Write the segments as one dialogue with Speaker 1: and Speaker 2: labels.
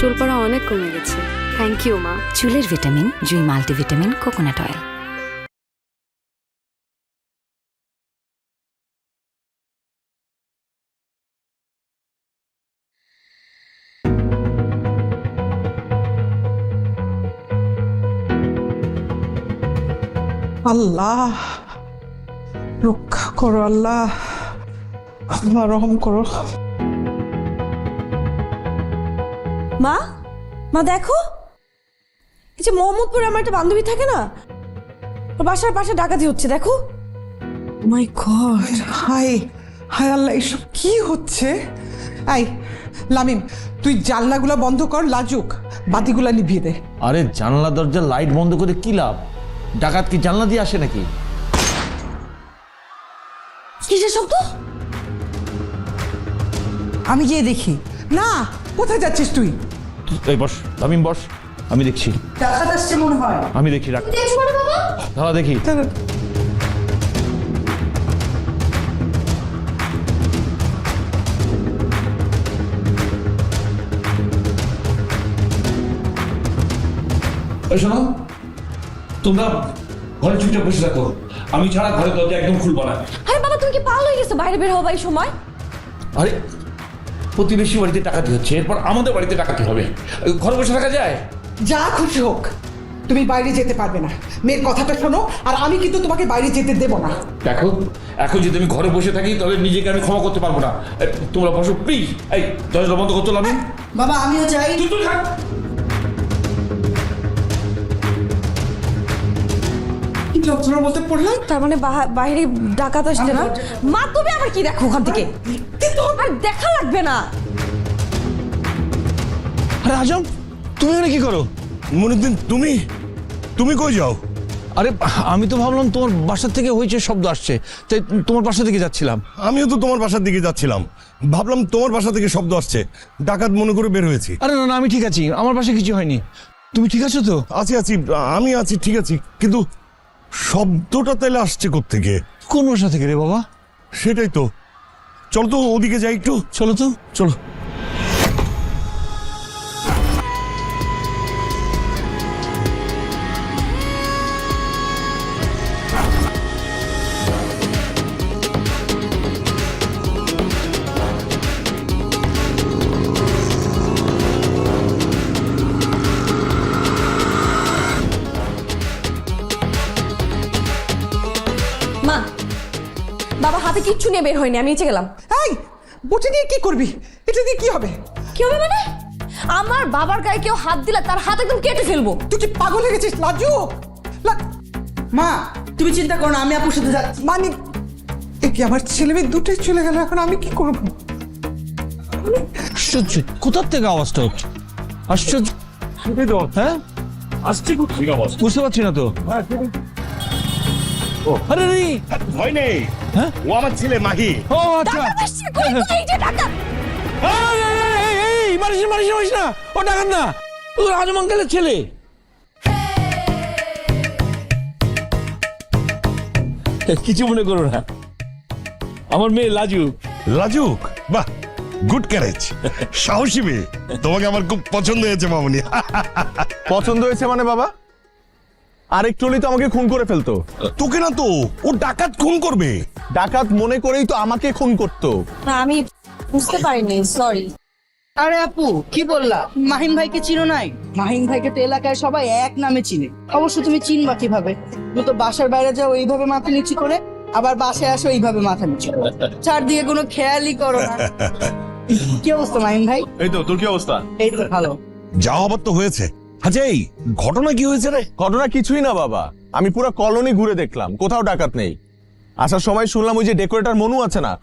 Speaker 1: চুল পড়া অনেক কমে গেছে। থ্যাংক ইউ মা।
Speaker 2: চুলের ভিটামিন জুই মাল্টিভিটামিন কোকোনাট অয়েল।
Speaker 3: আল্লাহ রক্ষা করো, আল্লাহ আল্লাহ রহম করো।
Speaker 4: মা, মা দেখো, এই যে মোহাম্মদপুরে আমার একটা বান্ধবী থাকে না, ওর বাসার পাশে ডাকাতি হচ্ছে, দেখো।
Speaker 3: মাই গড, হাই হাই আল্লাহ, এসব কি হচ্ছে? এই লামিম, তুই জানলাগুলা বন্ধ কর, লাজুক বাতিগুলা নিভিয়ে দে।
Speaker 5: আরে জানলা দরজা লাইট বন্ধ করে কি লাভ? ডাকাত কি জানলা দিয়ে আসে নাকি?
Speaker 4: কিসের শব্দ?
Speaker 3: আমি গিয়ে দেখি। না, কোথায় যাচ্ছিস তুই?
Speaker 5: এই বস তামিম, বস, আমি দেখছি।
Speaker 3: ডাকাত আসছে মনে হয়।
Speaker 5: আমি দেখি, রাখ, দাঁড়া দেখি।
Speaker 6: শোনো, তোমরা ঘরে চুপচাপ বসে থাকো, আমি ছাড়া ঘরে দরজা একদম খুলবো না।
Speaker 4: আরে বাবা, তুমি কি পাগল হয়ে গেছো? বাইরে বের হওয়া এই সময়?
Speaker 6: আরে প্রতিবেশী বাড়িতে ডাকাতি হচ্ছে, এরপর আমাদের বাড়িতে ডাকাতি হবে, ঘরে বসে থাকা যায়?
Speaker 3: যা খুশি হোক, তুমি বাইরে যেতে পারবে না। মেয়ের কথাটা শোনো, আর আমি কিন্তু তোমাকে বাইরে যেতে দেব না।
Speaker 6: দেখো, এখন যদি আমি ঘরে বসে থাকি তাহলে নিজেকে আমি ক্ষমা করতে পারবো না। তোমরা বসো প্লিজ। এই দরজা বন্ধ করতে আমি।
Speaker 3: বাবা আমিও চাই।
Speaker 6: তুই থাক।
Speaker 3: কি যন্ত্রণা বলতে পড়লাম?
Speaker 4: তার মানে বাইরে ডাকাত আসছে না? মা, তুমি আবার কি দেখো ওখান থেকে? আর দেখা লাগবে না।
Speaker 7: আরে আজম, তুমি এখানে কি করো?
Speaker 8: মনুদ্দিন, তুমি কই যাও?
Speaker 7: আরে আমি তো ভাবলাম তোমার বাসার থেকে হয়েছে শব্দ আসছে, তাই তোমার বাসা থেকে যাচ্ছিলাম।
Speaker 8: আমিও তো তোমার বাসার দিকে যাচ্ছিলাম, ভাবলাম তোমার বাসা থেকে শব্দ আসছে, ডাকাত মনে করে বের হয়েছি।
Speaker 7: আরে না না, আমি ঠিক আছি, আমার বাসায় কিছু হয়নি। তুমি ঠিক আছো তো?
Speaker 8: আছি, আমি আছি, ঠিক আছি, কিন্তু শব্দটা তাহলে আসছে কোত্থেকে?
Speaker 7: কোন বাসা থেকে রে বাবা?
Speaker 8: সেটাই তো, চলো তো ওদিকে যাই একটু।
Speaker 7: চলো তো,
Speaker 8: চলো।
Speaker 4: মা, বাবা হাতে কিচ্ছু নিয়ে বের হয়নি, আমি নিচে গেলাম।
Speaker 3: এই বটি দিয়ে কি করবি? এটা দিয়ে কি হবে?
Speaker 4: কি হবে মানে? আমার বাবার গায়ে কেউ হাত দিলে তার হাত একদম কেটে ফেলবো।
Speaker 3: তুই কি পাগল হয়ে গেছিস লাজু? মা তুমি চিন্তা করো না, আমি আপুর সাথে যাচ্ছি। মানে এ কি, আমার ছেলে মেয়ে দুটোই চলে গেল, এখন আমি কি করব?
Speaker 7: আশ্চর্য, কোথার থেকে আওয়াজটা হচ্ছে? আশ্চর্য। হ্যাঁ,
Speaker 6: আসছে ঠিক অবস্থা।
Speaker 7: বুঝতে পারছি না তো। আরে রে,
Speaker 8: ভয় নেই,
Speaker 7: হ্যাঁ,
Speaker 8: ও আমার ছেলে মাহি।
Speaker 7: ও আচ্ছা।
Speaker 4: ডাকাত আসছে, কই কই, এই যে ডাকাত।
Speaker 7: এই মারিস না, ও ডাকাত না, ও আজম আঙ্কেলের ছেলে। কিছু মনে করো না, আমার মেয়ে লাজুক।
Speaker 8: লাজুক? বাহ, গুড ক্যারেজ, সাহসী মেয়ে। তোমাকে আমার খুব পছন্দ হয়েছে মামনি।
Speaker 9: পছন্দ হয়েছে মানে বাবা? আরেকটু হলেই তো আমাকে খুন করে ফেলতো।
Speaker 8: তোকে না তো, ও ডাকাত খুন করবে।
Speaker 9: ডাকাত মনে করেই তো আমাকে খুন করতো।
Speaker 4: না, আমি বুঝতে পারিনি, সরি।
Speaker 10: আরে আপু, কি বললা? মাহিন ভাইকে চিনো নাই? মাহিন ভাইকে তো এলাকায় সবাই এক নামে চিনে। অবশ্য তুমি চিনবা কিভাবে? তুমি তো বাসার বাইরে যাও এইভাবে মাথা নিচু করে, আবার বাসায় আসো এইভাবে মাথা নিচু করে, চারদিকে কোনো খেয়ালই করো না। কি অবস্থা মাহিন ভাই?
Speaker 9: এই তো, তোর কি অবস্থা?
Speaker 10: এই তো ভালো।
Speaker 8: যা হবার তো হয়েছে। আচ্ছা, এই ঘটনা কি হয়েছে রে?
Speaker 9: ঘটনা কিছুই না বাবা, আমি পুরো কলোনি ঘুরে দেখলাম, কোথাও ডাকাত নেই। আসার সময় শুনলাম ওই যে ডেকোরেটর মনু আছে না,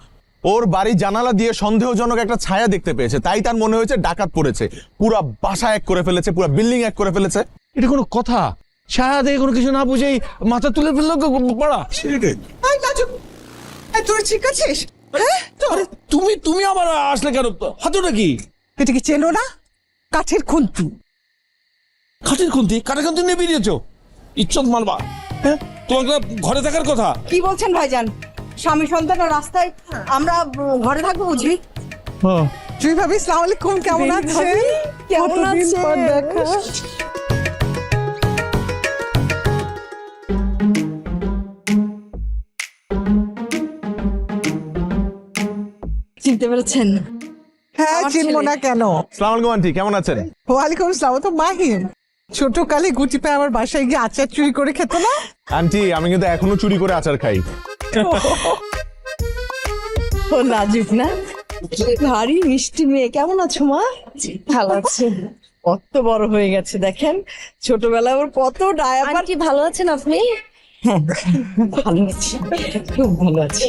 Speaker 9: ওর বাড়ির জানালা দিয়ে সন্দেহজনক একটা ছায়া দেখতে পেয়েছে, তাই তার মনে হয়েছে ডাকাত পড়েছে। পুরা বাসা এক করে ফেলেছে, পুরো বিল্ডিং এক করে ফেলেছে।
Speaker 7: এটা কোনো কথা? ছায়া দেখে কোনো কিছু না বুঝেই মাথা তুলে ফেললো পড়া।
Speaker 3: এই লাজু, এই তুই ঠিক আছিস? হ্যাঁ,
Speaker 7: আরে তুমি আবার আসলে কেন? হাতুটা কি?
Speaker 3: এটা কি চেনো না? কাঠের খুন্তি।
Speaker 7: কাঠের খুন্তি? কাঠের খুন্তি নিয়ে বেরিয়েছো? ইজ্জত মারবা? হ্যাঁ, তোমাকে ঘরে থাকার কথা।
Speaker 10: কি বলছেন ভাইজান? স্বামী সন্তান রাস্তায়, আমরা ঘরে থাকবো বুঝি?
Speaker 3: জুই ভাবি আসসালামু আলাইকুম, কেমন আছেন?
Speaker 4: কেমন
Speaker 3: কতদিন পর
Speaker 4: আছেন?
Speaker 3: দেখা।
Speaker 4: চিনতে পেরেছেন?
Speaker 3: হ্যাঁ,
Speaker 4: আমার
Speaker 3: চিনবো
Speaker 4: ছেলে।
Speaker 3: না কেন?
Speaker 9: সালাম আলাইকুম আন্টি, কেমন আছেন?
Speaker 3: ওয়ালাইকুম আসসালাম। ও তো মাহিম। ছোট কালে গুটি পায়ে আমার বাসায় গিয়ে আচার চুরি করে খেত না?
Speaker 9: আন্টি আমি কিন্তু এখনো চুরি করে আচার খাই।
Speaker 4: ও লাজুক না, ভারী মিষ্টি মেয়ে। কেমন আছো মা? ভালো আছে। কত বড় হয়ে গেছে দেখেন, ছোটবেলায় ওর কত ডায়াপার।
Speaker 1: আন্টি ভালো আছেন আপনি?
Speaker 4: ভালো আছি, খুব ভালো আছি।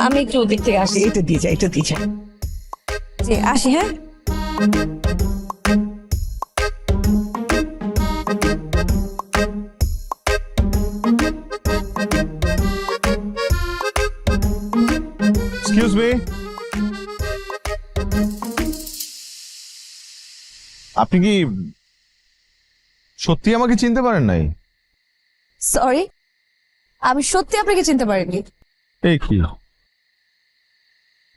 Speaker 1: আমি একটু ওদিক থেকে আসি।
Speaker 3: এটা দিয়ে যায়, এটা দিয়ে যায়।
Speaker 1: জি, আসি হ্যাঁ।
Speaker 9: এক্সকিউজ মি, আপনি কি সত্যি আমাকে চিনতে পারেন নাই?
Speaker 1: সরি, আমি সত্যি আপনাকে চিনতে পারিনি।
Speaker 9: এই কি,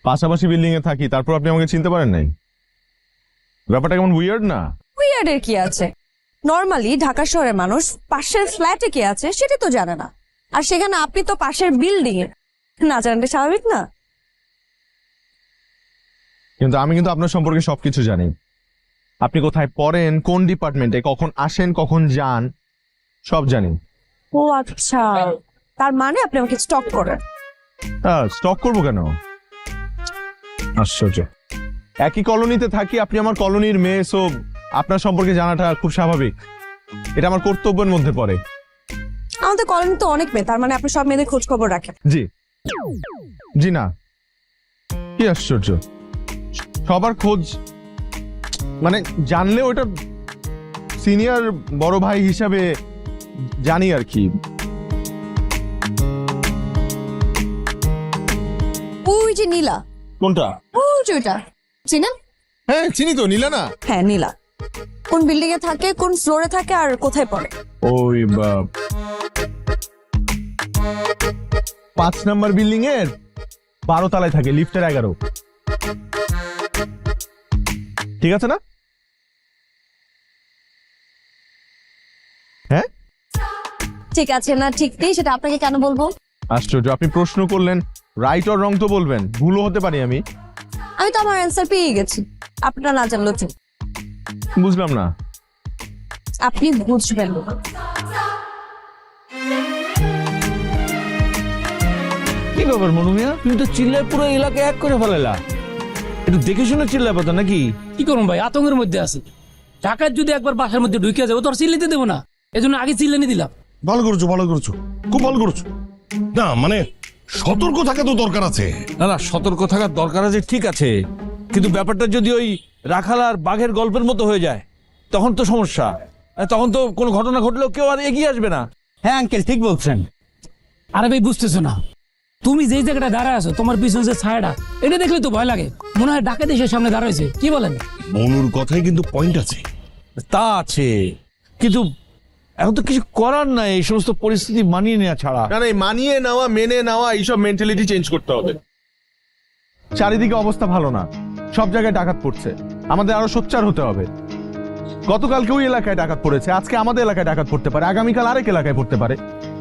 Speaker 9: পাশাপাশি বিল্ডিং এ থাকি তারপর আপনি আমাকে চিনতে পারেন নাই? ব্যাপারটা কেমন উইয়ার্ড না?
Speaker 1: উইয়ার্ডের কি আছে? নর্মালি ঢাকা শহরের মানুষ পাশের ফ্ল্যাটে কে আছে সেটা তো জানে না, আর সেখানে আপনি তো পাশের বিল্ডিং এ, না জানাটা স্বাভাবিক না?
Speaker 9: কিন্তু আমি কিন্তু আপনার সম্পর্কে সবকিছু জানি। আপনি কোথায় পড়েন, কোন ডিপার্টমেন্টে, কখন আসেন কখন যান, সব জানি।
Speaker 1: ও আচ্ছা, তার মানে আপনি আমাকে স্টক করেন?
Speaker 9: হ্যাঁ, স্টক করবো কেন? আশ্চর্য, একই কলোনিতে থাকি, আপনি আমার কলোনির মেয়ে, সো আপনার সম্পর্কে জানাটা খুব স্বাভাবিক। এটা আমার কর্তব্যের মধ্যে পড়ে।
Speaker 1: আমাদের কলোনি তো অনেক মেয়ে, তার মানে আপনি সব মেয়েদের খোঁজ খবর রাখেন?
Speaker 9: জি জি না, কি আশ্চর্য, সবার খোঁজ মানে জানলে ওটা সিনিয়র বড় ভাই হিসাবে জানি আর কি।
Speaker 1: ওই যে নীলা।
Speaker 9: কোনটা?
Speaker 1: ওই যে ওইটা, চিনেন?
Speaker 9: হ্যাঁ চিনি তো, নীলা না?
Speaker 1: হ্যাঁ নীলা। কোন বিল্ডিং এ থাকে, কোন ফ্লোরে থাকে, আর কোথায় পড়ে?
Speaker 9: ওই 5 নাম্বার বিল্ডিং এর 12 তলায় থাকে, লিফটের 11। ঠিক আছে না? হ্যাঁ
Speaker 1: ঠিক আছে না ঠিক নেই সেটা আপনাকে কেন বলবো?
Speaker 9: আশ্চর্য, আপনি প্রশ্ন করলেন, রাইট অর রং তো বলবেন, ভুলও হতে পারি আমি।
Speaker 1: আমি তো আমার অ্যান্সার পেয়ে গেছি, আপনারা না জানলেও ঠিক।
Speaker 9: বুঝলাম না।
Speaker 1: আপনি বুঝবেন।
Speaker 5: কি ব্যাপার মনু মিয়া, তুমি তো চিল্লায় পুরো এলাকা এক করে ফেলালা। একটু দেখে শুনে চিল্লায় পাতা নাকি?
Speaker 11: কি করুন ভাই, আতঙ্কের মধ্যে আছি। ঢাকায় যদি একবার বাসার মধ্যে ঢুকে যাবো তো আর চিল্লিতে দেবো না, এজন্য আগে চিল্লানি দিলাম।
Speaker 8: ভালো করেছো, ভালো করেছো, খুব ভালো করেছো। না মানে সতর্ক থাকা তো দরকার আছে।
Speaker 5: না না, সতর্ক থাকার দরকার আছে ঠিক আছে, কিন্তু ব্যাপারটা যদি ওই রাখাল আর বাঘের গল্পের মতো হয়ে যায় তখন তো সমস্যা। তখন তো কোনো ঘটনা ঘটলেও কেউ আর এগিয়ে আসবে না।
Speaker 11: হ্যাঁ আঙ্কেল ঠিক বলছেন। আরে ভাই বুঝতেছো না, তুমি যেই জায়গাটা দাঁড়ায় আছো, তোমার পিছনে যে ছায়াটা, এটা দেখলে তো ভয় লাগে, মনে হয় ডাকাত দেশের সামনে দাঁড়াইছে। কি বলেন?
Speaker 8: মনুর কথায় কিন্তু পয়েন্ট আছে।
Speaker 5: তা আছে, কিন্তু এখন তো কিছু করার নাই, এই সমস্ত পরিস্থিতি মানিয়ে নেওয়া ছাড়া।
Speaker 9: না না, এই মানিয়ে নেওয়া, মেনে নেওয়া, এইসব মেন্টালিটি চেঞ্জ করতে হবে। চারিদিকে অবস্থা ভালো না, সব জায়গায় ডাকাত পড়ছে, আমাদের আরো সোচ্চার হতে হবে। গতকালকে ওই এলাকায় ডাকাত পড়েছে, আজকে আমাদের এলাকায় ডাকাত পড়তে পারে, আগামীকাল আরেক এলাকায় পড়তে পারে।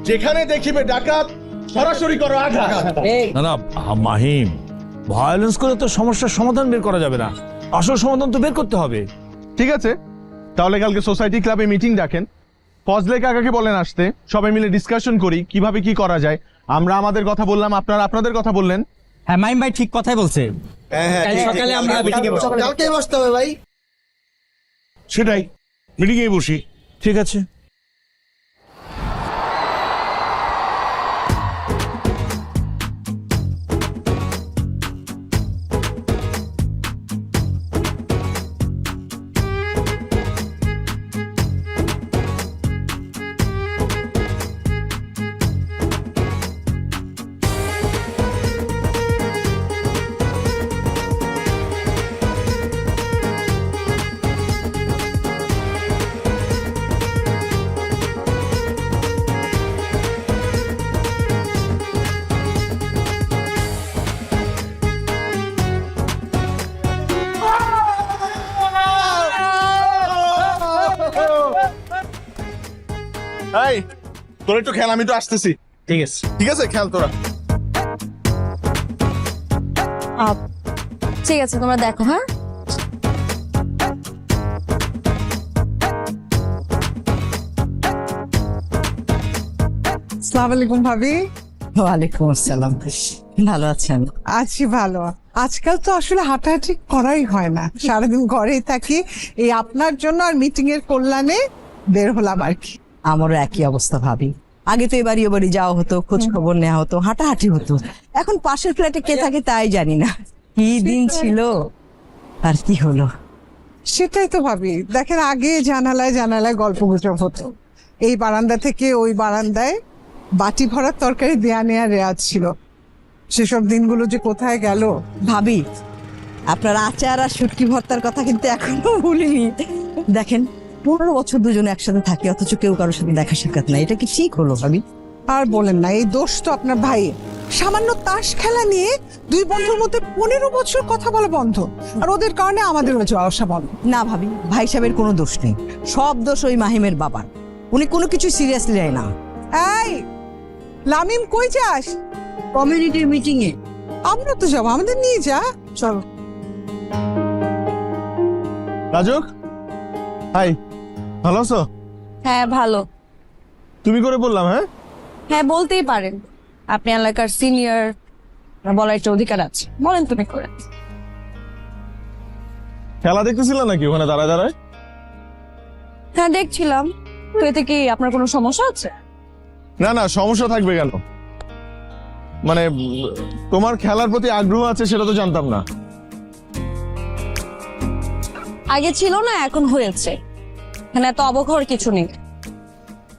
Speaker 9: যেখানে দেখিবে ডাকাত, সরাসরি করো আঘাত।
Speaker 5: না না মাহিম, ভায়োলেন্স করে তো সমস্যার সমাধান বের করা যাবে না, আসল সমাধান তো বের করতে হবে।
Speaker 9: ঠিক আছে, তাহলে কালকে সোসাইটি ক্লাবে মিটিং ডাকেন, ফজলে কাকাকে বলেন আসতে, সবাই মিলে ডিসকাশন করি কিভাবে কি করা যায়। আমরা আমাদের কথা বললাম, আপনারা আপনাদের কথা বললেন।
Speaker 11: হ্যাঁ মাইম ভাই ঠিক কথাই বলছে। সকালে আমরা
Speaker 10: কালকেই বসতে হবে ভাই।
Speaker 8: সেটাই, মিটিং এ বসি।
Speaker 5: ঠিক আছে।
Speaker 9: এই তোরা একটু খেল, আমি তো আসতেছি।
Speaker 11: ঠিক আছে।
Speaker 9: ঠিক আছে, খেল তোরা।
Speaker 1: ঠিক আছে, তোমরা দেখো। হ্যাঁ,
Speaker 3: আসসালামু আলাইকুম ভাবি।
Speaker 4: ওয়ালাইকুম আসসালাম, ভালো আছেন?
Speaker 3: আছি ভালো। আজকাল তো আসলে হাঁটাহাঁটি করাই হয় না, সারাদিন ঘরেই থাকি। এই আপনার জন্য আর মিটিং এর কল্যাণে বের হলাম আর কি।
Speaker 4: আমারও একই অবস্থা ভাবি। আগে তো এবারই বাড়ি যাওয়া হতো, খোঁজ খবর নেওয়া হতো, হাঁটাহাঁটি হতো। এখন পাশের ফ্ল্যাটে কে থাকে তাই জানি না। কি দিন ছিল আর কি হলো।
Speaker 3: সেটাই তো ভাবি, দেখেন আগে জানালায় জানালায় গল্প গুজব হতো, এই বারান্দা থেকে ওই বারান্দায় বাটি ভরার তরকারি দেয়া নেয়া রেওয়াজ ছিল। সেসব দিনগুলো যে কোথায় গেল।
Speaker 4: ভাবি, আপনার আচার আর শুটকি ভর্তার কথা কিন্তু এখনো ভুলিনি। দেখেন 15 বছর দুজনে একসাথে থাকি, অথচ কেউ কারোর সাথে দেখা সাক্ষাৎ নাই। এটা কি ঠিক হলো ভাবি?
Speaker 3: আর বলেন না, এই দোষ তো আপনার ভাই। সামান্য তাস খেলা নিয়ে দুই বন্ধুর মধ্যে 15 বছর কথা বলা বন্ধ, আর ওদের কারণে আমাদেরও যাওয়া আসা বন্ধ।
Speaker 4: না ভাবি, ভাই সাহেবের কোনো দোষ নেই, সব দোষ ওই মাহিমের বাবার। উনি কোনো কিছু সিরিয়াসলি নেয় না।
Speaker 3: এই লামিম, কই যাস?
Speaker 4: কমিউনিটি মিটিং এ।
Speaker 3: আমরা তো যাবো, আমাদের নিয়ে যা। চলো।
Speaker 9: রাজুক, হাই, ভালো আছো?
Speaker 1: হ্যাঁ ভালো।
Speaker 9: তুমি করে বললাম? হ্যাঁ
Speaker 1: হ্যাঁ, বলতেই পারেন। আপনি এলাকার সিনিয়র, বলার একটা অধিকার আছে। বলেন তুমি করে।
Speaker 9: খেলা দেখতেছিল নাকি ওখানে দাঁড়ায় দাঁড়ায়?
Speaker 1: হ্যাঁ দেখছিলাম। তো এতে কি আপনার কোনো সমস্যা আছে?
Speaker 9: না না, সমস্যা থাকবে কেন? মানে তোমার খেলার প্রতি আগ্রহ আছে সেটা তো জানতাম না।
Speaker 1: আগে ছিল না, এখন হয়েছে। এখানে এত অবাক হওয়ার কিছু নেই।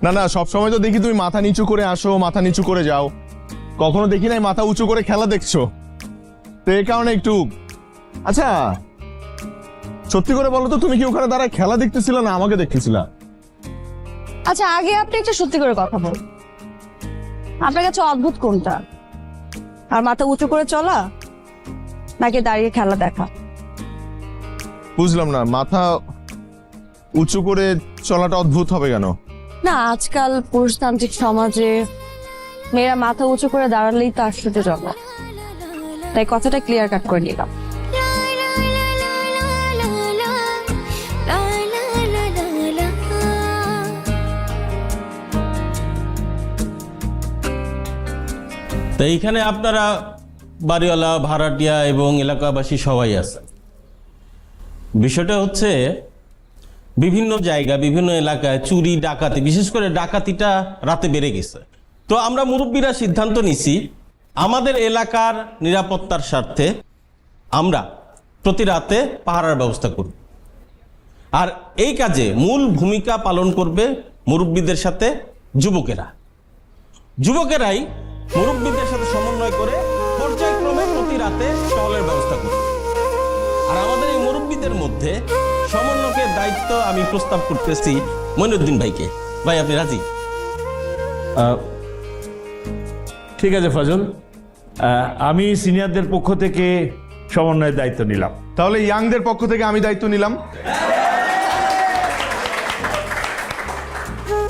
Speaker 9: না না, সবসময় তো দেখি তুমি মাথা নিচু করে আসো, মাথা নিচু করে যাও, কখনো দেখি নাই মাথা উঁচু করে খেলা দেখছো। তো এই কারণে একটু। আচ্ছা সত্যি করে বলো তো, তুমি কি ওখানে দাঁড়ায় খেলা দেখতেছিল না আমাকে দেখতেছিলা?
Speaker 1: আচ্ছা, আগে আপনি একটা সত্যি করে কথা বলুন। আপনার কাছে অদ্ভুত কোনটা? আর মাথা উঁচু করে চলা, নাকি দাঁড়িয়ে খেলা দেখা?
Speaker 9: বুঝলাম না, মাথা উঁচু করে চলাটা অদ্ভুত হবে কেন?
Speaker 1: না, আজকাল পুরুষতান্ত্রিক সমাজে মেয়েরা মাথা উঁচু করে দাঁড়ালেই তো আশ্চর্যজনক। তাই কথাটা ক্লিয়ার কাট করে নিলাম।
Speaker 12: তো এইখানে আপনারা বাড়িওয়ালা, ভাড়াটিয়া এবং এলাকাবাসী সবাই আছে। বিষয়টা হচ্ছে বিভিন্ন জায়গা, বিভিন্ন এলাকায় চুরি ডাকাতি, বিশেষ করে ডাকাতিটা রাতে বেড়ে গেছে। তো আমরা মুরব্বীরা সিদ্ধান্ত নিছি আমাদের এলাকার নিরাপত্তার স্বার্থে আমরা প্রতি রাতে পাহারার ব্যবস্থা করব। আর এই কাজে মূল ভূমিকা পালন করবে মুরব্বীদের সাথে যুবকেরাই মুরব্বীদের সাথে সমন্বয় করে পর্যায়ক্রমে প্রতি রাতে টহলের ব্যবস্থা করবে। আর আমাদের এই মুরব্বীদের মধ্যে সমন্বয়ের দায়িত্ব আমি প্রস্তাব করতেছি মইনুদ্দিন ভাইকে। ভাই, আপনি রাজি?
Speaker 5: ঠিক আছে ফজল, আমি সিনিয়রদের পক্ষ থেকে সমন্বয়ের দায়িত্ব নিলাম।
Speaker 9: তাহলে ইয়াংদের পক্ষ থেকে আমি দায়িত্ব নিলাম।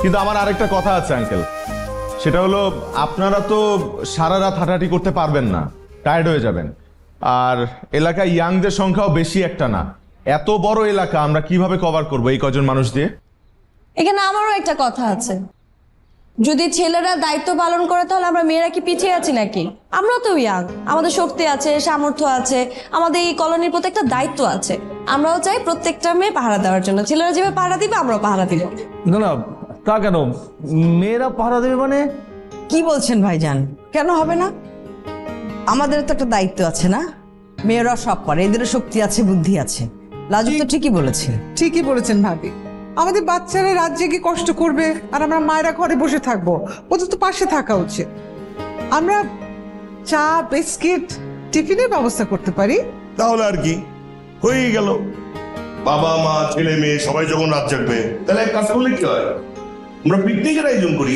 Speaker 9: কিন্তু আমার আরেকটা কথা আছে আঙ্কেল, সেটা হলো আপনারা তো সারা রাত হাঁটাহাঁটি করতে পারবেন না, টায়ার্ড হয়ে যাবেন। আর এলাকায় ইয়াংদের সংখ্যাও বেশি একটা না। এত বড় এলাকা আমরা কিভাবে কভার করব এই কজন মানুষ দিয়ে?
Speaker 1: এখানে আমারও একটা কথা আছে। যদি ছেলেরা দায়িত্ব পালন করে, তাহলে আমরা মেয়েরা কি পিছিয়ে আছি নাকি? আমরা তো ইয়াং, আমাদের শক্তি আছে, সামর্থ্য আছে, আমাদের এই কলোনির প্রতি একটা দায়িত্ব আছে। আমরাও চাই প্রত্যেকটা মেয়ে পাহারা দেওয়ার জন্য। ছেলেরা যেভাবে পাহারা দিবে, আমরাও পাহারা দিব।
Speaker 5: না না, তা কেন? মেয়েরা পাহারা দেবে মানে?
Speaker 4: কি বলছেন ভাইজান? কেন হবে না? আমাদের তো একটা দায়িত্ব আছে না? মেয়েরা সব পারে, এদেরও শক্তি আছে, বুদ্ধি আছে। লাজু তো ঠিকই বলেছে।
Speaker 3: ঠিকই বলেছেন ভাবি। আমাদের বাচ্চারা রাত জেগে কষ্ট করবে, আর আমরা মায়েরা ঘরে বসে থাকবো। ওদের তো পাশে থাকা উচিত। আমরা চা, বিস্কিট, টিফিনের ব্যবস্থা করতে পারি।
Speaker 8: তাহলে আর কি, হয়েই গেল। বাবা মা ছেলে মেয়ে সবাই যখন রাত জাগবে, তাহলে এক কাজ করলে কি হয়, আমরা পিকনিকের আয়োজন করি।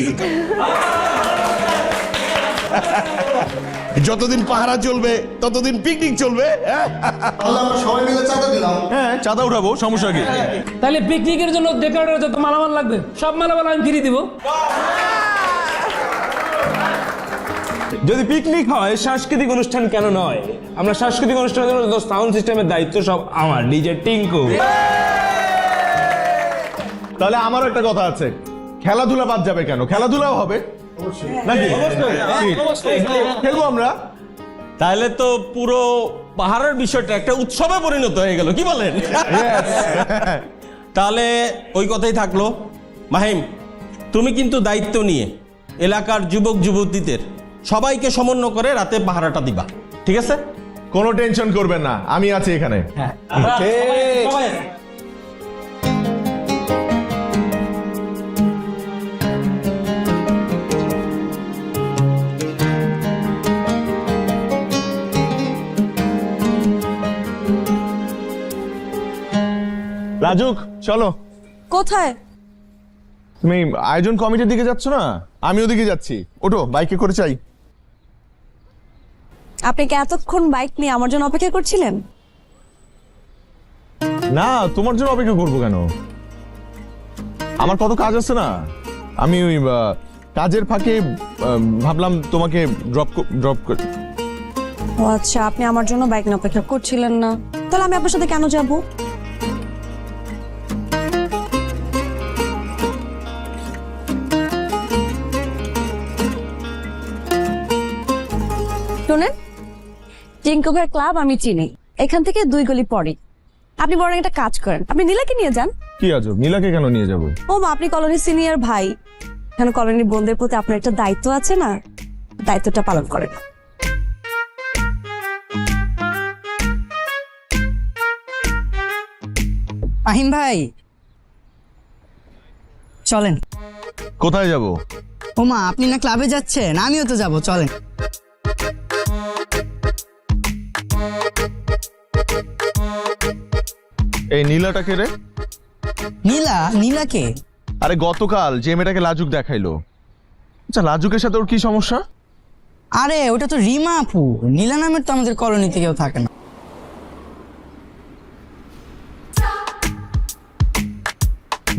Speaker 8: যতদিন পাহারা চলবে ততদিন পিকনিক চলবে।
Speaker 9: আমরা সবাই মিলে চাঁদা দিলাম। হ্যাঁ, চাঁদা উঠাবো, সমস্যা কি?
Speaker 11: তাহলে পিকনিকের জন্য ডেকোরেটর যত মালামাল লাগবে সব মালামাল আমি ফ্রি দিব।
Speaker 13: যদি পিকনিক হয় সাংস্কৃতিক অনুষ্ঠান কেন নয়? আমরা সাংস্কৃতিক অনুষ্ঠানের জন্য সাউন্ড সিস্টেমের দায়িত্ব সব আমার, ডিজে টিঙ্কু।
Speaker 9: তাহলে আমারও একটা কথা আছে, খেলাধুলা বাদ যাবে কেন? খেলাধুলাও হবে নাকি? খেলবো আমরা।
Speaker 12: তাহলে তো পুরো পাহাড়ের বিষয়টা একটা উৎসবে পরিণত হয়ে গেল, কি বলেন? তাহলে ওই কথাই থাকলো। মাহিম, তুমি কিন্তু দায়িত্ব নিয়ে এলাকার যুবক যুবতীদের সবাইকে সমন্বয় করে রাতে পাহারাটা দিবা, ঠিক আছে?
Speaker 9: কোনো টেনশন করবেন না, আমি আছি এখানে। লাজুক, চলো।
Speaker 1: কোথায়?
Speaker 9: তুমি আয়োজন কমিটির দিকে যাচ্ছ না? আমি ওদিকে যাচ্ছি, ওঠো, বাইকে করে চাই।
Speaker 1: আপনি কি এতক্ষণ বাইক নিয়ে আমার জন্য অপেক্ষা করছিলেন?
Speaker 9: না, তোমার জন্য অপেক্ষা করবো কেন? আমার কত কাজ আছে না। আমি ওই কাজের ফাঁকে ভাবলাম তোমাকে ড্রপ করে।
Speaker 1: ও আচ্ছা, আপনি আমার জন্য বাইক নিয়ে অপেক্ষা করছিলেন না, তাহলে আমি আপনার সাথে কেন যাব? শুনেন, টিঙ্কু ভাইয়ের ক্লাব আমি চিনি, এখান থেকে 2 গলি পরে। আপনি বরং একটা কাজ করেন, আপনি নীলাকে নিয়ে যান।
Speaker 9: কি আজব, নীলাকে কেন নিয়ে যাবো?
Speaker 1: ও মা, আপনি কলোনির সিনিয়র ভাই, এখানে কলোনির বোনদের প্রতি আপনার একটা দায়িত্ব আছে না, দায়িত্বটা পালন করেন।
Speaker 10: মাহিম ভাই চলেন।
Speaker 9: কোথায় যাব?
Speaker 10: ওমা, আপনি না ক্লাবে যাচ্ছেন, আমিও তো যাব, চলেন।
Speaker 9: এই নীলাটাকে রে?
Speaker 10: নীলা? নীলাকে?
Speaker 9: আরে গতকাল যে মেয়েটাকে লাজুক দেখাইলো। আচ্ছা, লাজুকের সাথে ওর কি সমস্যা?
Speaker 10: আরে ওটা তো রিমা আপু, নীলা নামের তো আমাদের কলোনিতে কেউ থাকে না।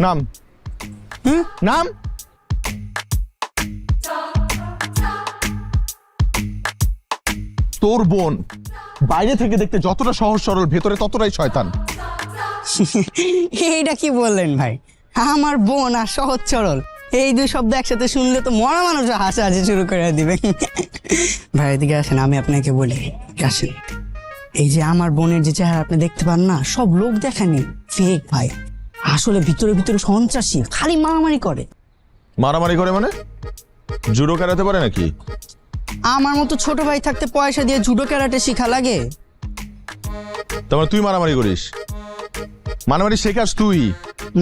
Speaker 9: নাম? নাম? তোর বোন বাইরে থেকে দেখতে যতটা সহজ সরল, ভেতরে ততটাই শয়তান।
Speaker 10: এইটা কি বললেন ভাই? আমার বোন আর সহজ সরল, এই 2 শব্দ একসাথে শুনলে তো মরা মানুষ হাসাহাসি শুরু করে দিবে। ভাই এদিকে আসেন, আমি আপনাকে বলি, আসেন। এই যে আমার বোনের যে চেহারা আপনি দেখতে পান না, সব লোক দেখানি, ফেক ভাই। আসলে ভিতরে ভিতরে সন্ত্রাসী, খালি মারামারি করে।
Speaker 9: মারামারি করে মানে? জুডো ক্যারাতে পারে নাকি?
Speaker 10: আমার মতো ছোট ভাই থাকতে পয়সা দিয়ে জুডো ক্যারাটে শিখা লাগে?
Speaker 9: তারপরে তুই মারামারি করিস? মারামারি শেখাস তুই?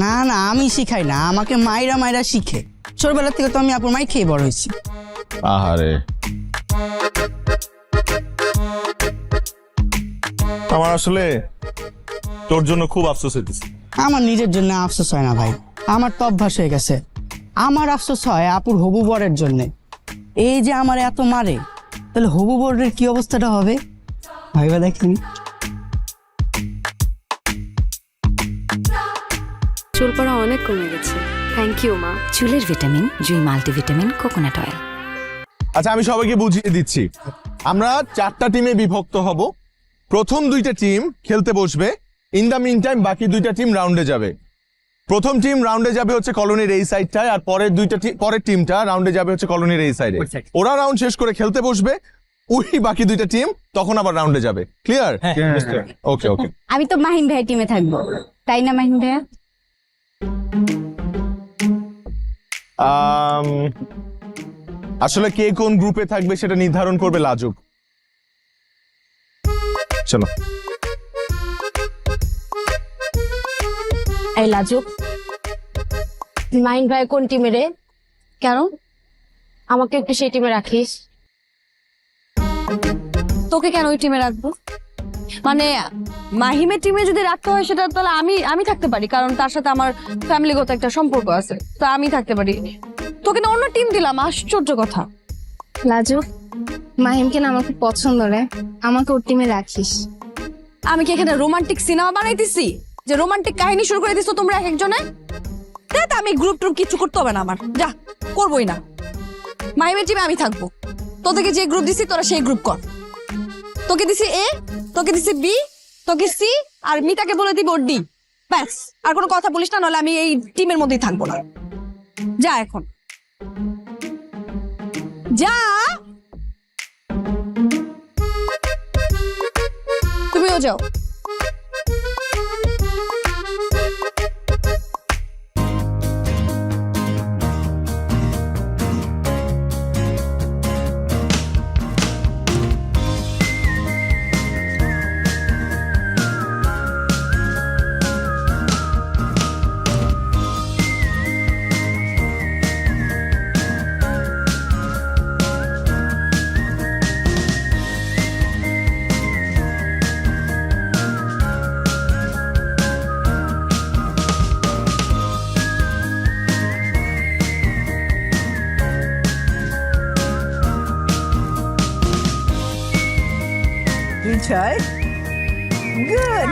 Speaker 10: না না, আমি শিখাই না, আমাকে মাইরা মাইরা শিখে। ছোটবেলা থেকে তো আমি আপুর মাই খেয়ে বড় হয়েছি।
Speaker 9: আহারে, আমার আসলে তোর জন্য খুব আফসোস হইতেছে।
Speaker 10: আমার নিজের জন্য আফসোস হয় না ভাই, আমার তো অভ্যাস হয়ে গেছে। আমার আফসোস হয় আপুর হবু বরের জন্য। এই যে আমার এত মারে, তাহলে হবু বরের কি অবস্থাটা হবে ভাইবা দেখিনি।
Speaker 2: চুল পড়া অনেক কমে গেছে, থ্যাংক ইউ মা। চুলের ভিটামিন জুই মাল্টিভিটামিন কোকোনাট অয়েল।
Speaker 9: আচ্ছা, আমি সবাইকে বুঝিয়ে দিচ্ছি। আমরা 4টা টিমে বিভক্ত হব। প্রথম 2টা টিম খেলতে বসবে, ইন দ্য মিন টাইম বাকি 2টা টিম রাউন্ডে যাবে। প্রথম টিম রাউন্ডে যাবে হচ্ছে কলোনির এই সাইডটায়, আর পরের টিমটা রাউন্ডে যাবে হচ্ছে কলোনির এই সাইডে। ওরা রাউন্ড শেষ করে খেলতে বসবে, ওই বাকি 2টা টিম তখন আবার রাউন্ডে যাবে। ক্লিয়ার? ওকে ওকে।
Speaker 2: আমি তো মাহিম ভাইয়ের টিমে থাকবো, তাই না মাহিম ভাইয়া?
Speaker 9: আসলে কে কোন গ্রুপে থাকবে সেটা নির্ধারণ করবে লাজুক। চলো।
Speaker 1: এই লাজুক,
Speaker 2: মাহিম ভাই কোন টিমে রে?
Speaker 1: কেন?
Speaker 2: আমাকে একটু সেই টিমে রাখিস।
Speaker 1: তোকে কেন ওই টিমে রাখবো? মানে মাহিমের টিমে যদি রাখতে হয় সেটা তাহলে আমি থাকতে পারি, কারণ তার সাথে আমার ফ্যামিলিগত একটা সম্পর্ক আছে, তো আমি থাকতে পারি। তোকে না অন্য টিম দিলাম, আশ্চর্য কথা।
Speaker 2: লাজুক মাহিমকে না আমার খুব পছন্দ রে, আমাকে ওর টিমে রাখিস।
Speaker 1: আমি কি এখানে রোমান্টিক সিনেমা বানাইতেছি যে রোমান্টিক কাহিনী শুরু করে দিছো তোমরা এক একজনে? দেখ আমি গ্রুপ ট্রুপ কিছু করতে হবে না আমার, যা করবোই না। মাহিমের টিমে আমি থাকবো, তোদেরকে যে গ্রুপ দিছি তোরা সেই গ্রুপ কর। তোকে দিছি এ, তোকে দিছি বি, তোকে সি, আর মিতাকে বলে দিব ডি। ব্যাস, আর কোনো কথা বলিস না, নাহলে আমি এই টিমের মধ্যেই থাকবো না। যা এখন যা। তুমিও যাও।
Speaker 4: বিজয় গুড।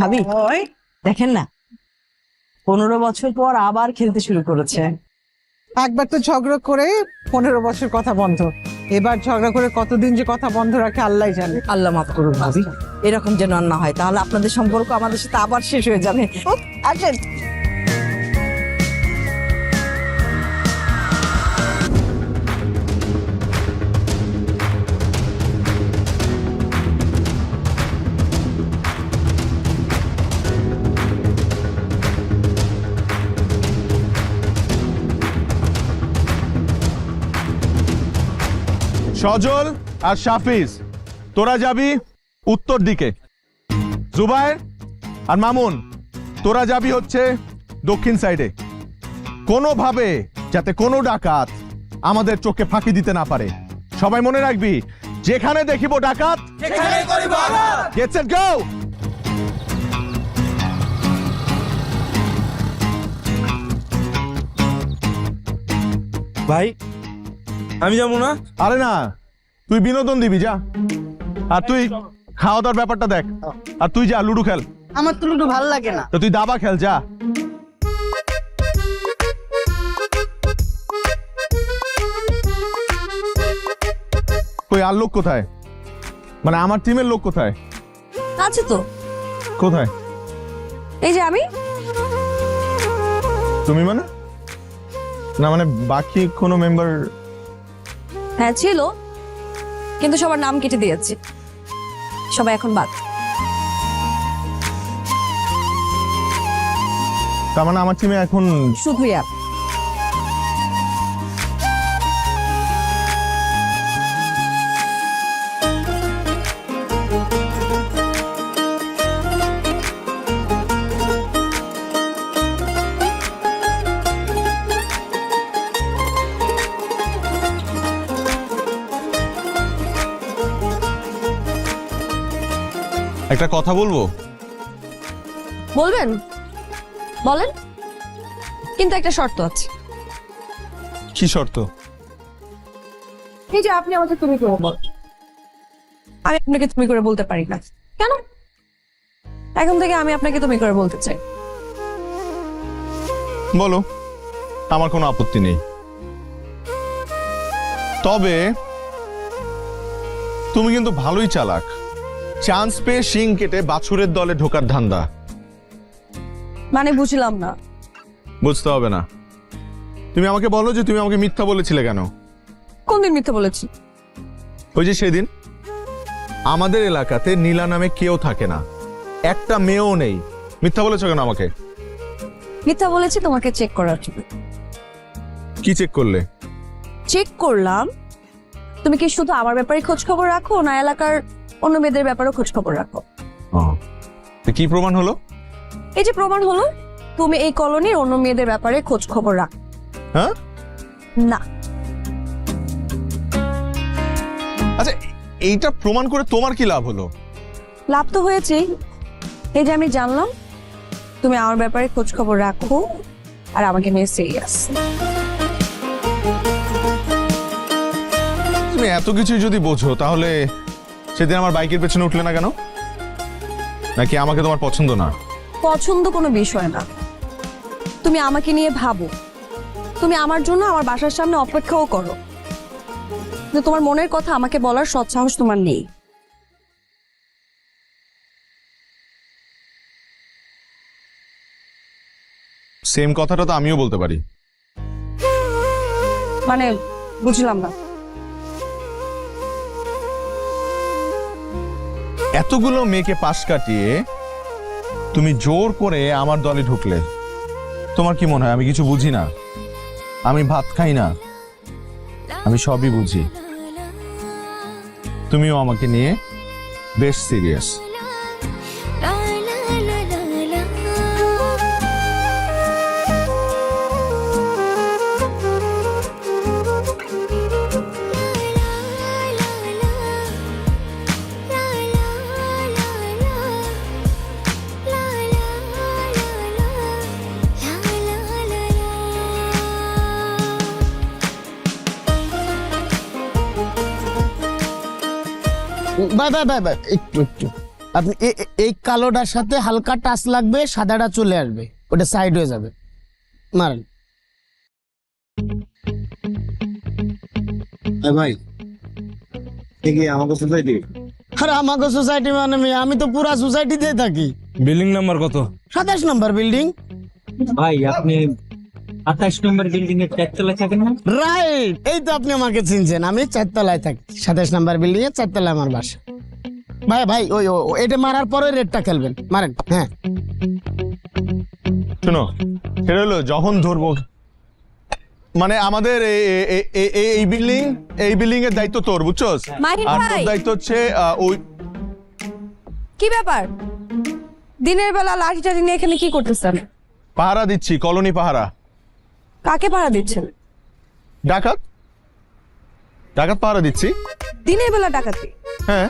Speaker 4: ভাবি দেখেন না, 15 বছর পর আবার খেলতে শুরু করেছে।
Speaker 3: একবার তো ঝগড়া করে 15 বছর কথা বন্ধ, এবার ঝগড়া করে কতদিন যে কথা বন্ধ রাখে আল্লাহ জানে।
Speaker 4: আল্লাহ মাফ করুন ভাবি, এরকম যেন আর না হয়, তাহলে আপনাদের সম্পর্ক আমাদের সাথে আবার শেষ হয়ে যাবে। আসেন।
Speaker 9: সজল আর শাফিজ, তোরা যাবি উত্তর দিকে। জুবায়ের আর মামুন, তোরা যাবি হচ্ছে দক্ষিণ সাইডে। কোনোভাবে যাতে কোনো ডাকাত আমাদের চোখে ফাঁকি দিতে না পারে। সবাই মনে রাখবি, যেখানে দেখিব ডাকাত গেট সেট গো।
Speaker 13: ভাই আমি যাবো না।
Speaker 9: আরে না, তুই বিনোদন দিবি যা, আর তুই খাওয়া দাওয়ার ব্যাপারটা দেখ। আর তুই যা লুডো খেল।
Speaker 10: আমার তো লুডো ভালো লাগে না।
Speaker 9: তো তুই দাবা খেল যা। কই আর লোক কোথায়? মানে আমার টিমের লোক কোথায়?
Speaker 1: আছে তো।
Speaker 9: কোথায়?
Speaker 1: এই যে আমি।
Speaker 9: তুমি মানে? না মানে বাকি কোনো মেম্বার?
Speaker 1: হ্যাঁ ছিল, কিন্তু সবার নাম কেটে দিয়েছি, সবাই এখন বাদ।
Speaker 9: তার মানে আমার টিমে এখন
Speaker 1: শুধুই আপ।
Speaker 9: একটা কথা বলবো।
Speaker 1: বলবেন? বলেন, কিন্তু একটা শর্ত আছে।
Speaker 9: কি শর্ত?
Speaker 1: এই যে আপনি আমাকে তুমি করে বল, আমি আপনাকে তুমি করে বলতে পারি না কেন? এখন থেকে আমি আপনাকে তুমি করে বলতে চাই।
Speaker 9: বলো, আমার কোনো আপত্তি নেই। তবে তুমি কিন্তু ভালোই চালাক, চান্স পেয়ে শিং কেটে বাছুরের দলে ঢোকার ধান্দা।
Speaker 1: মানে বুঝলাম না।
Speaker 9: বুঝতে হবে না, তুমি আমাকে বলো যে তুমি আমাকে মিথ্যা বলেছিলে কেন?
Speaker 1: কোন দিন মিথ্যা বলেছি?
Speaker 9: ওই যে সেদিন আমাদের এলাকাতে নীলা নামে কেউ থাকে না, একটা মেয়েও নেই, মিথ্যা বলেছো কেন আমাকে?
Speaker 1: মিথ্যা বলেছি তোমাকে চেক করার জন্য।
Speaker 9: কি চেক করলে?
Speaker 1: চেক করলাম তুমি কি শুধু আমার ব্যাপারে খোঁজ খবর রাখো, না এলাকার অন্য মেয়েদের ব্যাপারেও খোঁজ খবর রাখো।
Speaker 9: কি প্রমাণ হলো?
Speaker 1: এই যে প্রমাণ হলো, তুমি এই কলোনির অন্য মেয়েদের ব্যাপারে খোঁজ খবর রাখো।
Speaker 9: হ্যাঁ
Speaker 1: না।
Speaker 9: আচ্ছা, এইটা প্রমাণ করে তোমার কি লাভ হলো?
Speaker 1: লাভ তো হয়েছেই। এই যে আমি জানলাম তুমি আমার ব্যাপারে খোঁজ খবর রাখো, আর আমাকে নিয়ে সিরিয়াস।
Speaker 9: তুমি এত কিছু যদি বোঝো তাহলে সেদিন আমার বাইকের পেছনে উঠলে না কেন? নাকি আমাকে তোমার পছন্দ না?
Speaker 1: পছন্দ কোনো বিষয় না, তুমি আমাকে নিয়ে ভাবো, তুমি আমার জন্য আমার বাসার সামনে অপেক্ষাও করো, কিন্তু তোমার মনের কথা আমাকে বলার সৎসাহস তোমার নেই।
Speaker 9: সেম কথাটা তো আমিও বলতে পারি।
Speaker 1: মানে বুঝলাম না।
Speaker 9: এতগুলো মেয়েকে পাশ কাটিয়ে তুমি জোর করে আমার দলে ঢুকলে, তোমার কি মনে হয় আমি কিছু বুঝি না? আমি ভাত খাই না? আমি সবই বুঝি। তুমিও আমাকে নিয়ে বেশ serious.
Speaker 10: Bye bye bye bye, একটু একটু আপনি এই কালোটার সাথে হালকা টাচ লাগবে, সাদাটা চলে আসবে, ওটা সাইড হয়ে যাবে, মারেন। ভাই আমাকে সোসাইটি, আরে আমাকে সোসাইটি মানে আমি তো পুরা সোসাইটিতে থাকি।
Speaker 13: বিল্ডিং নাম্বার কত?
Speaker 10: 27 নম্বর বিল্ডিং।
Speaker 11: ভাই আপনি 28 নম্বর বিল্ডিং এর 4 তলায় থাকেন না?
Speaker 10: রাইট, এই তো আপনি আমাকে চিনছেন, আমি 4 তলায় থাকি, 27 নম্বর বিল্ডিং এর 4 তলায় আমার বাসা। ভাই ভাই ওই এটা মারার পরে রেডটা খেলবেন, মারেন। হ্যাঁ
Speaker 9: শোনো, সেটা হলো যখন ধরবো, মানে আমাদের এই বিল্ডিং এর দায়িত্ব তোর, বুঝছস?
Speaker 1: মাহিন
Speaker 9: আর
Speaker 1: ভাই।
Speaker 9: তোর দায়িত্ব হচ্ছে ওই
Speaker 1: কি ব্যাপার, দিনের বেলা লাঠি টাঠি নিয়ে এখানে কি করতেছেন?
Speaker 9: পাহারা দিচ্ছি, কলোনি পাহারা।
Speaker 1: কাকে পাহারা দিচ্ছেন?
Speaker 9: ডাকাত পাহারা দিচ্ছি।
Speaker 1: দিনের বেলা ডাকাতি?
Speaker 9: হ্যাঁ,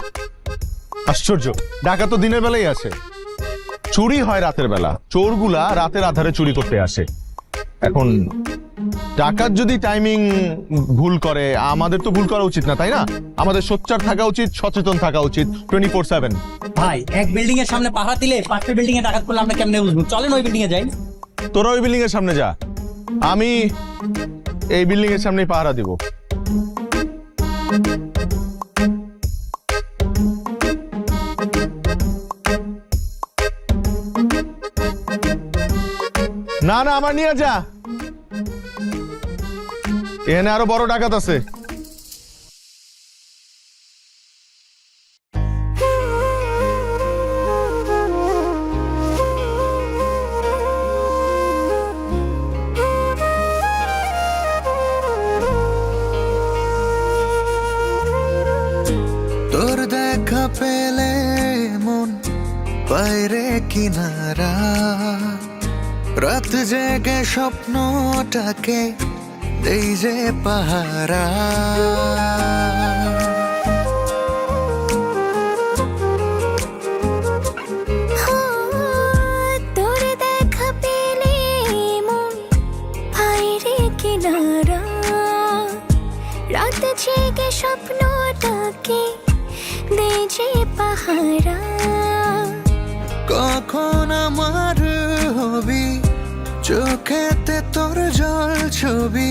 Speaker 9: আশ্চর্য, ডাকাত তো দিনের বেলায় আসে, চুরি হয় রাতের বেলা। চোরগুলা রাতের আধারে চুরি করতে আসে। এখন ডাকাত যদি টাইমিং ভুল করে, আমাদের তো ভুল করা উচিত না, তাই না? আমাদের সোচ্চার থাকা উচিত, সচেতন থাকা উচিত 24/7।
Speaker 11: ভাই এক বিল্ডিং এর সামনে পাহারা দিলে পাশের বিল্ডিং এ ডাকাত করলে আমরা কেমনে বুঝবো? চলেন ওই বিল্ডিং এ যাই।
Speaker 9: তোরা ওই বিল্ডিং এর সামনে যা, আমি এই বিল্ডিং এর সামনেই পাহারা দিব। না না, আমার নিয়ে যা, এখানে আরো বড় ডাকাত আছে।
Speaker 14: তোর দেখা পেলে মন বাইরে কিনারা, রাত জেগে স্বপ্নটাকে দেই যে পাহারা।
Speaker 2: তোর দেখা পেলে মন বাইরে কিনারা, রাত জেগে স্বপ্নটাকে দেই যে পাহারা।
Speaker 14: কখন আমার হবি চোখেতে তোর জল ছবি,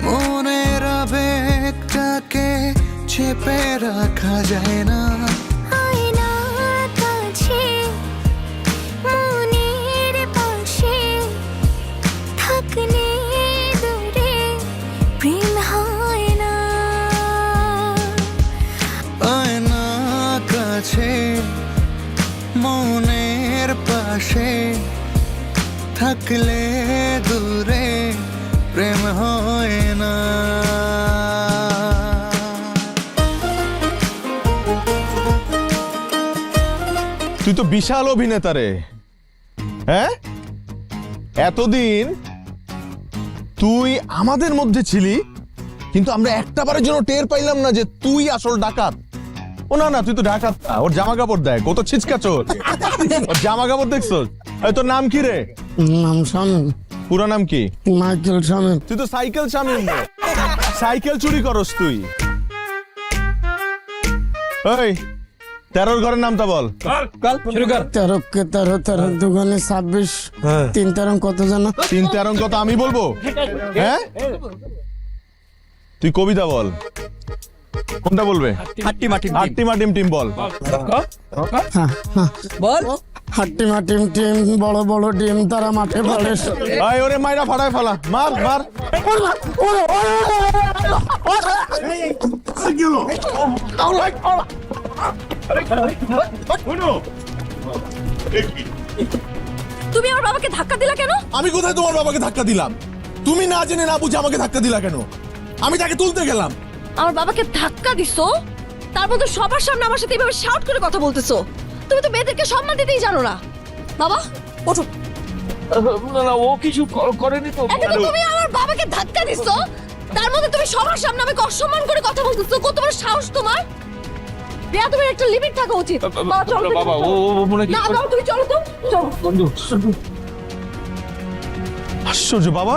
Speaker 14: মনের আবেগটাকে চেপে রাখা যায় না।
Speaker 2: আয়নার কাছে মনের পাশে থাকলে দূরে প্রেম হয় না।
Speaker 14: আয়না কাছে মনের পাশে থাকলে দূরে প্রেম হয় না।
Speaker 9: তুই তো বিশাল অভিনেতা রে, হ্যাঁ? এতদিন তুই আমাদের মধ্যে ছিলি, কিন্তু আমরা একটা বারের জন্য টের পাইলাম না যে তুই আসল ডাকাত। ও না না, তুই তো ডাকাত না। ওর জামা কাপড় দেখ, ও তো ছিচকা চোর। ওর জামা কাপড় দেখছো? তোর নাম কি রে?
Speaker 10: নাম শামীম।
Speaker 9: পুরো নাম কি?
Speaker 13: মাইকেল শামীম।
Speaker 9: তুই তো সাইকেল শামীম রে। সাইকেল চুরি করস তুই। ওই 13 ঘরের নামটা বল।
Speaker 11: শুরু কর।
Speaker 13: 13 কে 13, 13 দুগুণে 26, 3 13 কত জানো?
Speaker 9: 3 13 কত আমি বলবো? হ্যাঁ, তুই কবিতা বল। কোনটা বলবে?
Speaker 4: হাট্টি
Speaker 9: মাটিম টিম বল।
Speaker 4: বল।
Speaker 13: হাট্টি মাটিম টিম, বড় বড় ডিম তারা মাঠে পড়ে।
Speaker 9: আয় ওরে মাইরা ফাড়ায় ফেলা, মার মার।
Speaker 1: তুমি আমার বাবাকে ধাক্কা দিলা কেন?
Speaker 9: আমি কোথায় তোমার বাবাকে ধাক্কা দিলাম? তুমি না জেনে না বুঝে আমাকে ধাক্কা দিলা কেন? আমি তাকে তুলতে গেলাম।
Speaker 1: আমার বাবাকে ধাক্কা দিছো, তারপর তো সবার সামনে আমার সাথে এভাবে শাউট করে কথা বলতেছো। তুমি তো মেয়েদেরকে সম্মান দিতেই জানো না। বাবা ওঠো।
Speaker 5: না ও কিছু করেনি তো।
Speaker 1: একে তো তুমি আমার বাবাকে ধাক্কা দিছো, তার মধ্যে তুমি সবার সামনে আমাকে অসম্মান করে কথা বলতেছো। কত বড় সাহস তোমার! রিয়া, তোমার একটা লিমিট থাকা উচিত। বাবা চলো তো,
Speaker 5: বাবা ও মনে কি
Speaker 1: না দাও, তুমি চলো তো, চলো।
Speaker 5: বন্ধু
Speaker 9: আশ্চর্য বাবা।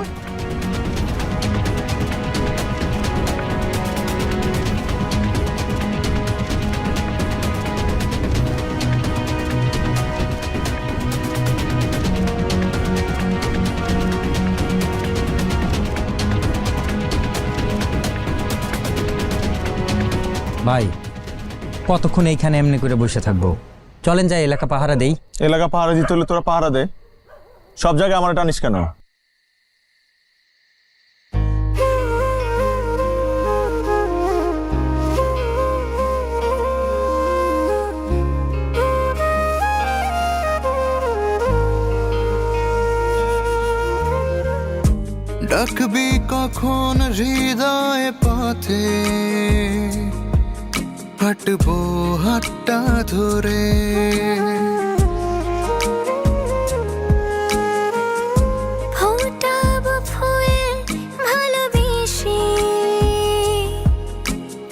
Speaker 4: ভাই, কতক্ষণ এইখানে এমনি করে বসে থাকবো? চলেন যাই, এলাকা পাহারা দেই।
Speaker 9: এলাকা পাহারা দিতে হলে তোরা পাহারা দে। সব জায়গায় আমার টানিস কেন?
Speaker 14: ডাকবি কখন হৃদয় পথে, হাঁটবো হাতটা ধরে।
Speaker 2: ফোটাবো ফুল ভালোবেসে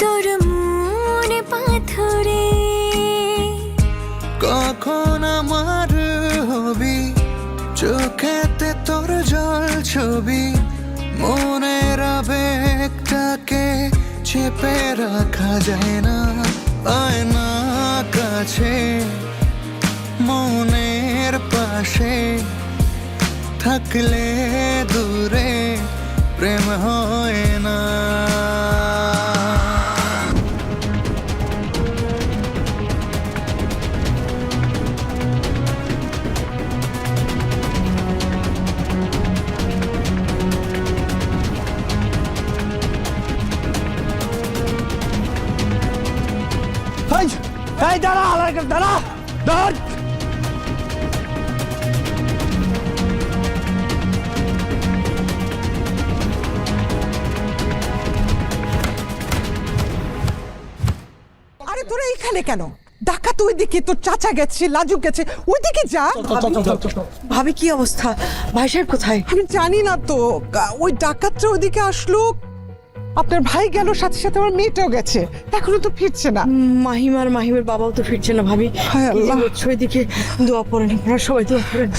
Speaker 2: তোর মনে পাথরে।
Speaker 14: কখন আমার হবি, চোখেতে তোর জল ছবি। মনের আবেগটাকে চেপে রাখা যায় না। আয়না কাছে, মনের পাশে থাকলে দূরে প্রেম হয় না।
Speaker 4: দাঁড়া, দাঁড়া, দাঁড়া।
Speaker 3: আরে তোরা এখানে কেন? ডাকাত ওইদিকে, তোর চাচা গেছে, লাজুক গেছে, ওইদিকে যা।
Speaker 10: ভাবি কি অবস্থা? ভাই সাহেব কোথায়?
Speaker 3: আমি জানি না তো, ওই ডাকাতটা ওইদিকে আসলো, আপনার ভাই গেল, সাথে সাথে আমার মেয়েটাও গেছে, এখনো তো ফিরছে না।
Speaker 10: মাহিমের বাবাও তো ফিরছে না ভাবি।
Speaker 3: হায় আল্লাহ।
Speaker 10: এদিকে দোয়া পড়েন, আপনারা সবাই দোয়া পড়েন।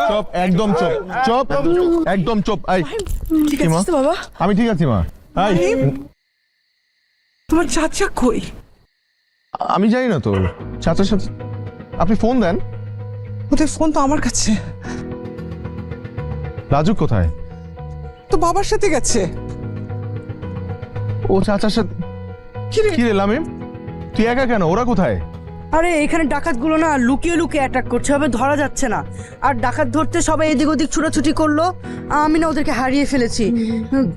Speaker 9: চুপ, একদম চুপ, চুপ, একদম চুপ। আই
Speaker 10: ঠিক আছে তো বাবা?
Speaker 9: আমি ঠিক আছি মা। আই
Speaker 3: তোমার চাচা কই?
Speaker 9: আমি জানি না তো, চাচার সাথে আপনি ফোন দেন।
Speaker 3: ওদের ফোন তো আমার কাছে।
Speaker 9: রাজু কোথায়?
Speaker 3: তো বাবার সাথে গেছে।
Speaker 9: ও চাচার সাথে? কি রে লামিম, তুই একা কেন? ওরা কোথায়?
Speaker 10: আরে এখানে ডাকাতগুলো না লুকিয়ে লুকিয়ে অ্যাটাক করছে, হবে ধরা যাচ্ছে না। আর ডাকাত ধরতে সবাই এদিক ওদিক ছুটাছুটি করলো, আমি না ওদেরকে হারিয়ে ফেলেছি,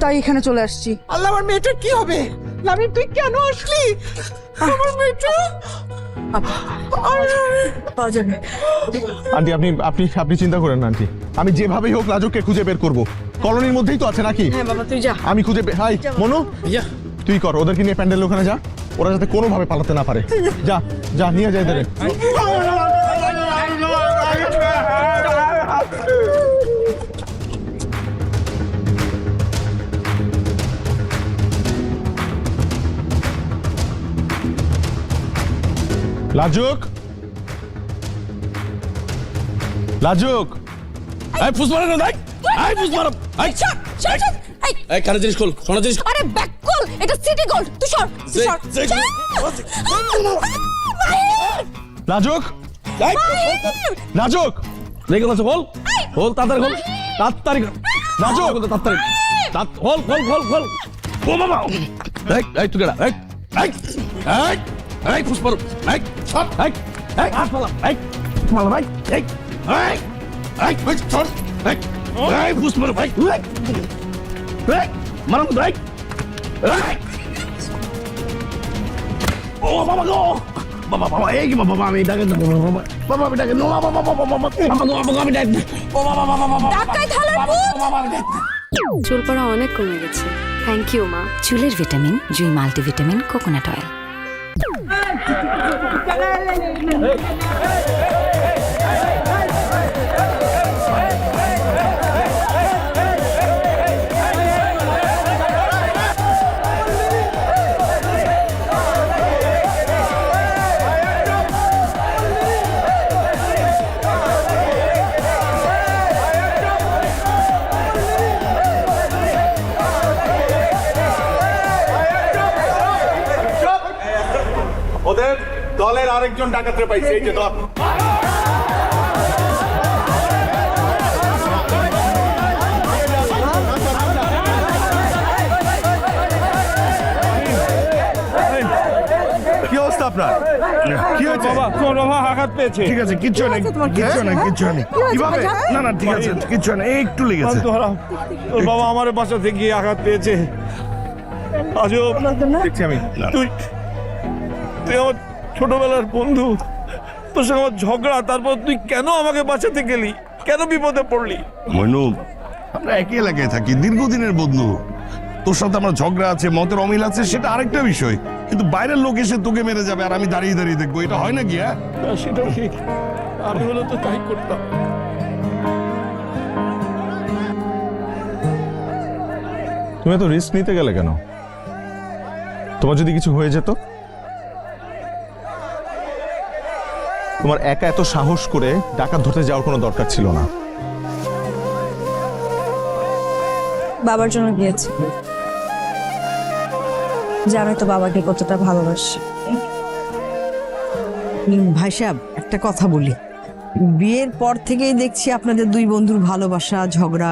Speaker 10: তাই এখানে চলে আসছি।
Speaker 3: আল্লাহ, আমার মেয়েটার কি হবে? লামিম, তুই কেন আসলি? আমার মেয়েটা
Speaker 10: পাওয়া যাবে।
Speaker 9: আন্টি আপনি আপনি আপনি চিন্তা করেন না আন্টি, আমি যেভাবেই হোক রাজুকে খুঁজে বের করব। কলোনির মধ্যেই তো আছে নাকি?
Speaker 10: হ্যাঁ বাবা, তুই যা।
Speaker 9: আমি খুঁজে হাই মনু, তুই কর, ওদেরকে নিয়ে প্যান্ডেলের ওখানে যা, ওরা যাতে কোনোভাবে পালাতে না পারে। যা যা, নিয়ে যাই দেবে। লাজুক, লাজুক
Speaker 7: এই ফুস মারো না দেখ এই ফুস মারো এই এই কানে জিনিস খোল সোনা জিনিস
Speaker 1: আরে ব্যাক কল, এটা সিটি গোল্ড, তুই সর, তুই সর।
Speaker 9: লাজুক লাজুক
Speaker 5: লেগে আছে, খোল খোল তাড়াতাড়ি, খোল তাড়াতাড়ি,
Speaker 9: লাজুক
Speaker 5: তাড়াতাড়ি, খোল খোল খোল খোল। ও বাবা, এই তুই কেডা? এই ফুস মারো, এই হাত মালা, এই মালা ভাই, এই চল, এই ফুস মারো ভাই, মারো ভাই, ও বাবা গো, বাবা এই কি বাবা, আমি ডাকে বাবা, আমি ডাকে, নো বাবা আমি ডাকে, ও বাবা
Speaker 1: ডাকাই থালার ভূত।
Speaker 2: চুল পড়া অনেক কমে গেছে, থ্যাংক ইউ মা। চুলের ভিটামিন জুই মাল্টিভিটামিন কোকোনাট অয়েল।
Speaker 9: ওদের দলের আরেকজন ডাকাতরে পাইছে, এই যে ধর। কি অবস্থা আপনার? কি হয়েছে?
Speaker 7: বাবা তোর বাবা আঘাত পেয়েছে।
Speaker 8: ঠিক আছে, কিচ্ছু নেই, কিচ্ছু নেই, কিচ্ছু নেই। কিভাবে? না না, ঠিক আছে, কিচ্ছু নেই, একটু লেগেছে।
Speaker 7: তোর বাবা আমার বাসাতে গিয়ে আঘাত পেয়েছে। আজও
Speaker 9: দেখছি আমি।
Speaker 7: তুই আমার ছোটবেলার বন্ধু, তোর সঙ্গে আমার ঝগড়া, তারপর তুই কেন আমাকে বাঁচাতে গেলি, কেন বিপদে পড়লি?
Speaker 8: মইনু, আমরা একই এলাকায় থাকি, দীর্ঘদিনের বন্ধু। তোর সাথে আমার ঝগড়া আছে, মতের অমিল আছে, সেটা আরেকটা বিষয়, কিন্তু বাইরের লোক এসে তোকে মেরে যাবে আর আমি দাঁড়িয়ে দাঁড়িয়ে দেখবো, এটা হয় নাকি? হ্যাঁ,
Speaker 7: সেটাও ঠিক, আমি হলে তো তাই করতাম।
Speaker 9: তুমি এত রিস্ক নিতে গেলে কেন? তোমার যদি কিছু হয়ে যেত? তোমার একা এত সাহস করে ডাকাত ধরতে যাওয়ার কোনো দরকার ছিল না।
Speaker 1: বাবার জন্য গিয়েছি, জানোই তো বাবাকে কতটা ভালোবাসি।
Speaker 4: ভাই সাহেব, একটা কথা বলি, বিয়ের পর থেকেই দেখছি আপনাদের দুই বন্ধুর ভালোবাসা ঝগড়া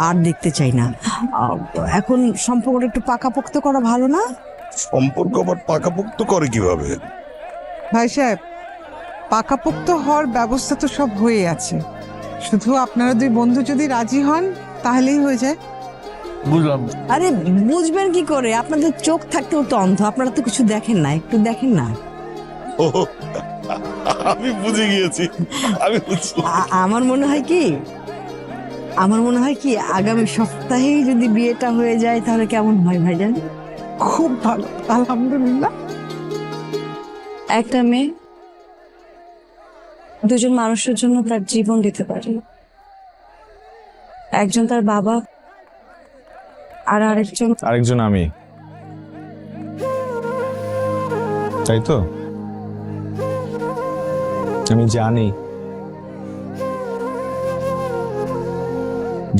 Speaker 4: আর দেখতে চাই না। এখন সম্পর্কটা একটু পাকাপোক্ত করা ভালো না?
Speaker 8: সম্পর্ক আবার পাকাপোক্ত করে কিভাবে?
Speaker 3: ভাই সাহেব, পাকাপোক্ত হওয়ার ব্যবস্থা তো সব হয়ে আছে, শুধু আপনারা দুই বন্ধু যদি রাজি হন তাহলেই হয়ে যায়।
Speaker 5: বুঝলাম।
Speaker 4: আরে বুঝবেন কি করে? আপনাদের চোখ থাকতেও তো অন্ধ, আপনারা তো কিছু দেখেন না, একটু দেখেন না।
Speaker 8: ও, আমি বুঝে গিয়েছি, আমি বুঝছি।
Speaker 4: আমার মনে হয় কি আগামী সপ্তাহেই যদি বিয়েটা হয়ে যায় তাহলে কেমন হয় ভাইজান?
Speaker 3: খুব ভালো, আলহামদুলিল্লাহ।
Speaker 1: একটা মেয়ে দুজন মানুষের জন্য তার জীবন দিতে পারে, একজন তার বাবা আর
Speaker 9: আরেকজন আমি, তাই তো? আমি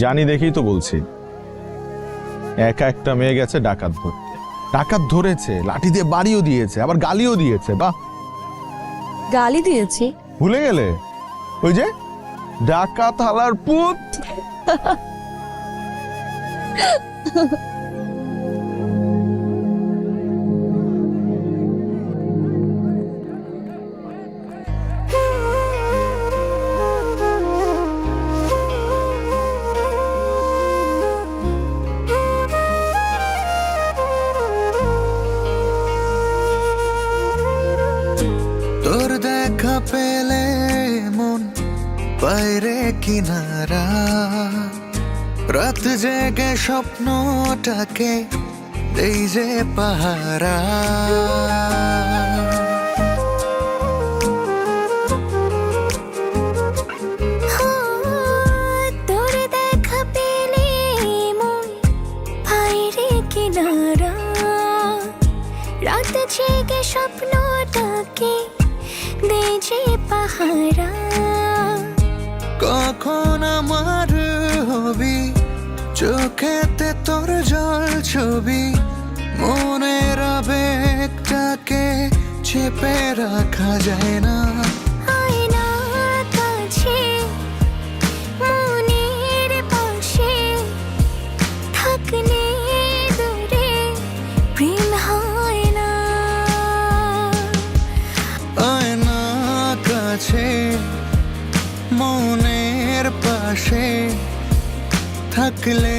Speaker 9: জানি দেখেই তো বলছি। একা একটা মেয়ে গেছে ডাকাত ধরতে, ডাকাত ধরেছে, লাঠি দিয়ে বাড়িও দিয়েছে, আবার গালিও দিয়েছে। বাহ,
Speaker 1: গালি দিয়েছি?
Speaker 9: ভুলে গেলে? ওই যে ডাকাত হালার পুত।
Speaker 14: তোর দেখা পেলে মন বাইরে কিনারা, রাত জেগে স্বপ্নটাকে দেই যে পাহারা।
Speaker 2: তোর দেখা পেলে মন বাইরে কিনারা, রাত জেগে স্বপ্নটাকে দে যে পাহারা।
Speaker 14: কখন আমার হবি, চোখেতে তোর জল ছবি, মনের আবেগটাকে চেপে রাখা যায় না।
Speaker 2: আয়নার কাছে মনের পাশে থাকলে দূরে প্রেম হয় না।
Speaker 14: আয়না কাছে মনের পাশে থাকলে